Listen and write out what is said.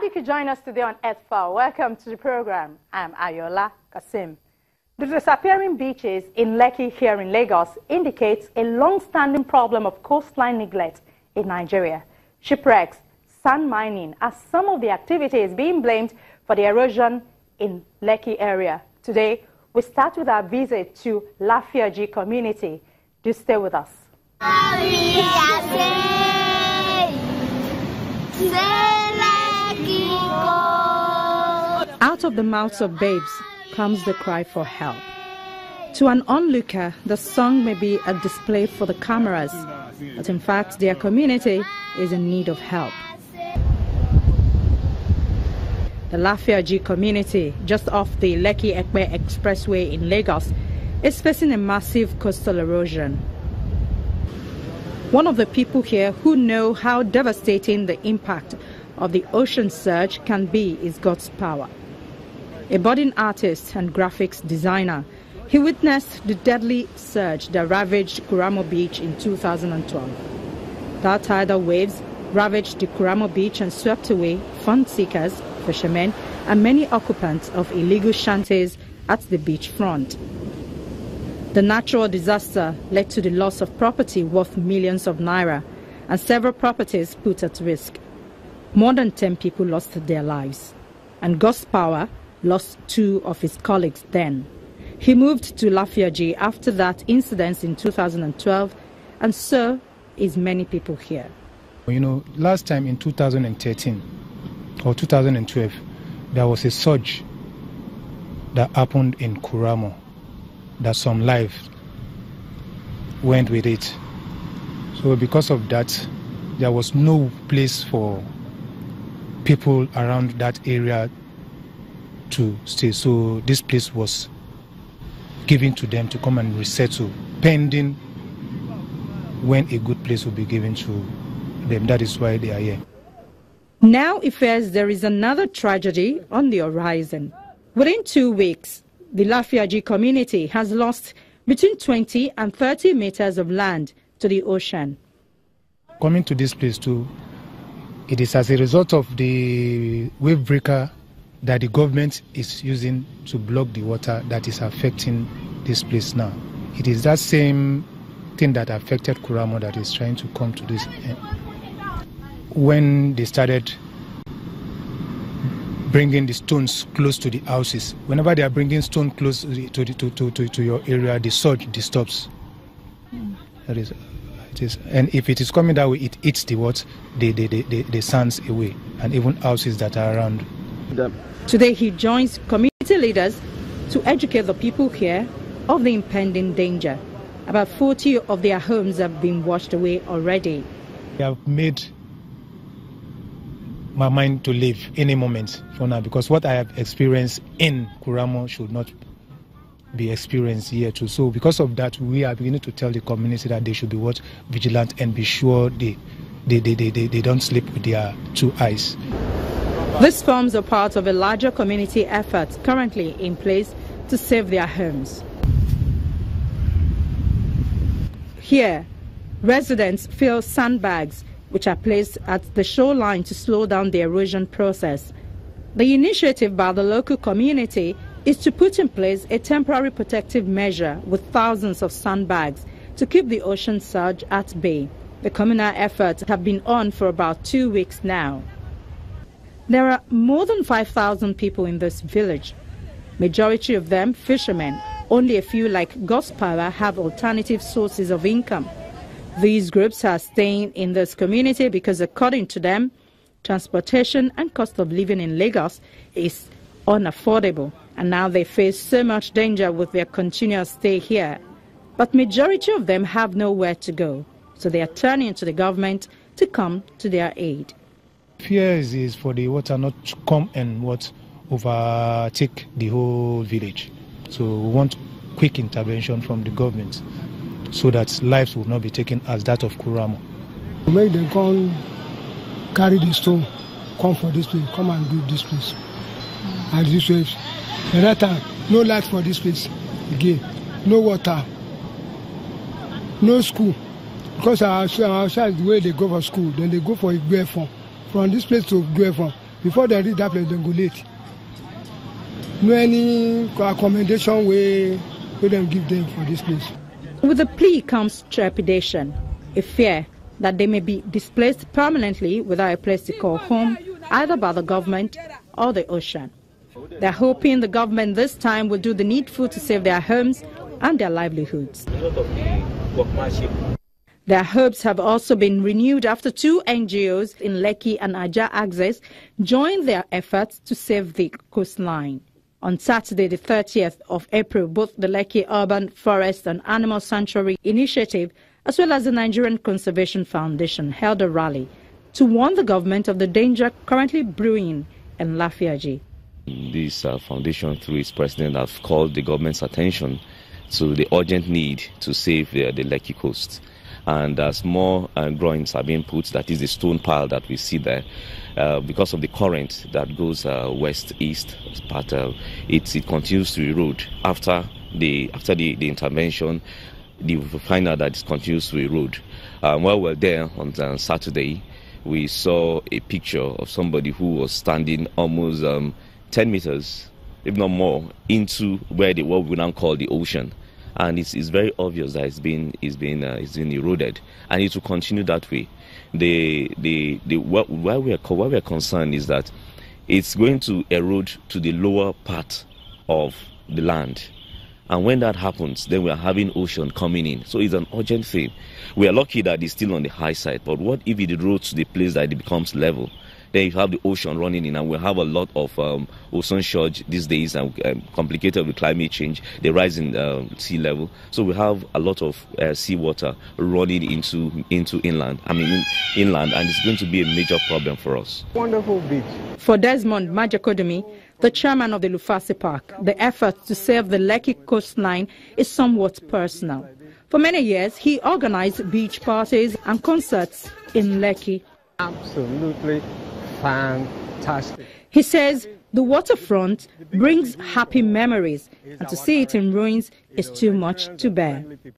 Glad you could join us today on Earthfall. Welcome to the program. I'm Ayola Kasim. The disappearing beaches in Lekki here in Lagos indicates a long-standing problem of coastline neglect in Nigeria. Shipwrecks, sand mining are some of the activities being blamed for the erosion in Lekki area. Today, we start with our visit to Lafiaji community. Do stay with us. Out of the mouths of babes comes the cry for help. To an onlooker, the song may be a display for the cameras, but in fact, their community is in need of help. The Lafiaji community, just off the Lekki-Ekpe Expressway in Lagos, is facing a massive coastal erosion. One of the people here who know how devastating the impact of the ocean surge can be is God's Power. A budding artist and graphics designer, he witnessed the deadly surge that ravaged Kuramo Beach in 2012. That tidal waves ravaged the Kuramo Beach and swept away fun seekers, fishermen, and many occupants of illegal shanties at the beachfront. The natural disaster led to the loss of property worth millions of naira and several properties put at risk. More than 10 people lost their lives, and God's Power lost 2 of his colleagues then. He moved to Lafiaji after that incident in 2012, and so is many people here. You know, last time in 2013 or 2012, there was a surge that happened in Kuramo, that some life went with it. So because of that, there was no place for people around that area to stay. So this place was given to them to come and resettle, pending when a good place will be given to them. That is why they are here. Now it fears there is another tragedy on the horizon. Within 2 weeks, the Lafiaji community has lost between 20 and 30 meters of land to the ocean. Coming to this place too, it is as a result of the wave breaker that the government is using to block the water that is affecting this place now. It is that same thing that affected Kuramo that is trying to come to this end. When they started bringing the stones close to the houses, whenever they are bringing stone close to your area, the surge disturbs. That is, it is, and if it is coming that way, it eats the sands away, and even houses that are around. Today he joins community leaders to educate the people here of the impending danger. About 40 of their homes have been washed away already. I have made my mind to leave any moment for now, because what I have experienced in Kuramo should not be experienced here too. So because of that, we are beginning to tell the community that they should be vigilant and be sure they don't sleep with their 2 eyes. This forms a part of a larger community effort currently in place to save their homes. Here, residents fill sandbags which are placed at the shoreline to slow down the erosion process. The initiative by the local community is to put in place a temporary protective measure with thousands of sandbags to keep the ocean surge at bay. The communal efforts have been on for about 2 weeks now. There are more than 5,000 people in this village. Majority of them fishermen. Only a few, like God's Power, have alternative sources of income. These groups are staying in this community because, according to them, transportation and cost of living in Lagos is unaffordable, and now they face so much danger with their continuous stay here. But majority of them have nowhere to go, so they are turning to the government to come to their aid. Fear is for the water not to come and overtake the whole village. So we want quick intervention from the government, so that lives will not be taken as that of Kuramo. Make them come carry the stone, come for this place, come and do this place. And this way, at that time, no light for this place again, no water, no school. Because outside the way they go for school, then they go for Igwe. From this place to Igwe, Before they reach that place, they go late. No any accommodation way them give them for this place. With the plea comes trepidation, a fear that they may be displaced permanently without a place to call home, either by the government or the ocean. They're hoping the government this time will do the needful to save their homes and their livelihoods. Their hopes have also been renewed after 2 NGOs in Lekki and Ajah Access joined their efforts to save the coastline. On Saturday, the 30th of April, both the Lekki Urban Forest and Animal Sanctuary Initiative as well as the Nigerian Conservation Foundation held a rally to warn the government of the danger currently brewing in Lafiaji. This foundation, through its president, have called the government's attention to the urgent need to save the Lekki coast. And as more groins are being put, that is the stone pile that we see there, because of the current that goes west-east, but it continues to erode. After the intervention, we find out that it continues to erode. While we were there on Saturday, we saw a picture of somebody who was standing almost 10 meters, if not more, into what we now call the ocean. And it's very obvious that it's been eroded, and it will continue that way. Why we are concerned is that it's going to erode to the lower part of the land, and when that happens, then we are having ocean coming in. So it's an urgent thing. We are lucky that it's still on the high side, but what if it erodes to the place that it becomes level? Then you have the ocean running in, and we have a lot of ocean surge these days, and complicated with climate change, the rise in sea level. So we have a lot of seawater running into inland, and it's going to be a major problem for us. Wonderful beach. For Desmond Majakodomi, the chairman of the Lufasi Park, the effort to save the Lekki coastline is somewhat personal. For many years, he organized beach parties and concerts in Lekki. Absolutely fantastic. He says the waterfront brings happy memories, and to see it in ruins is too much to bear.